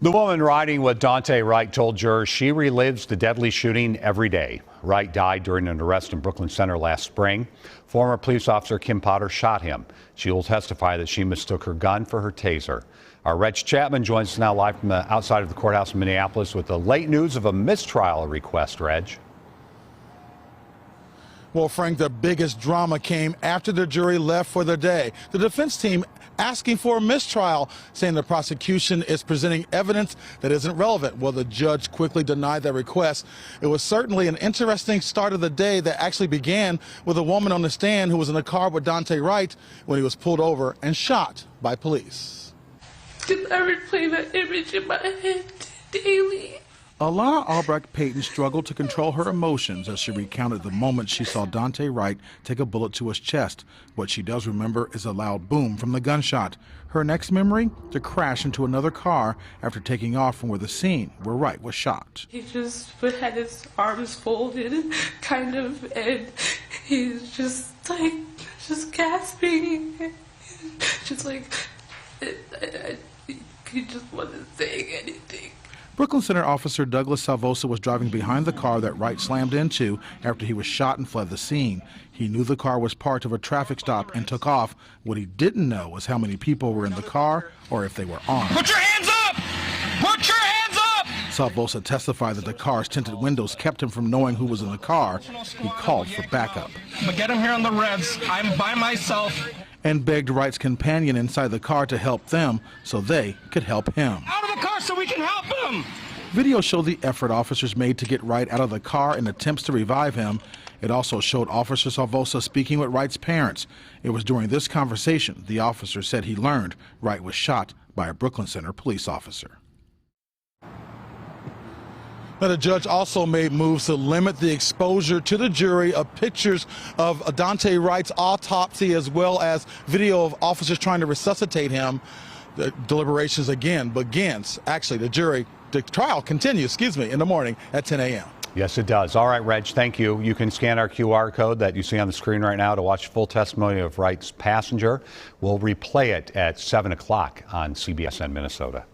The woman riding with Daunte Wright told jurors she relives the deadly shooting every day. Wright died during an arrest in Brooklyn Center last spring. Former police officer Kim Potter shot him. She will testify that she mistook her gun for her taser. Our Reg Chapman joins us now live from the outside of the courthouse in Minneapolis with the late news of a mistrial request. Reg. Well, Frank, the biggest drama came after the jury left for the day. The defense team asking for a mistrial, saying the prosecution is presenting evidence that isn't relevant. Well, the judge quickly denied that request. It was certainly an interesting start of the day that actually began with a woman on the stand who was in a car with Daunte Wright when he was pulled over and shot by police. Because I replay that image in my head daily. Alayna Albrecht-Payton struggled to control her emotions as she recounted the moment she saw Daunte Wright take a bullet to his chest. What she does remember is a loud boom from the gunshot. Her next memory, to crash into another car after taking off from the scene where Wright was shot. He just had his arms folded, kind of, and he's just like, just gasping, just like, he just wasn't saying anything. Brooklyn Center officer Douglas Salvosa was driving behind the car that Wright slammed into after he was shot and fled the scene. He knew the car was part of a traffic stop and took off. What he didn't know was how many people were in the car or if they were armed. Put your hands up! Put your hands up! Salvosa testified that the car's tinted windows kept him from knowing who was in the car. He called for backup. But get him here on the revs. I'm by myself. And begged Wright's companion inside the car to help them so they could help him. Out of the car so we can help him! Video showed the effort officers made to get Wright out of the car in attempts to revive him. It also showed Officer Salvosa speaking with Wright's parents. It was during this conversation the officer said he learned Wright was shot by a Brooklyn Center police officer. Now, the judge also made moves to limit the exposure to the jury of pictures of Daunte Wright's autopsy as well as video of officers trying to resuscitate him. The deliberations again begins. Actually, the trial continues, in the morning at 10 a.m. Yes, it does. All right, Reg, thank you. You can scan our QR code that you see on the screen right now to watch full testimony of Wright's passenger. We'll replay it at 7 o'clock on CBSN Minnesota.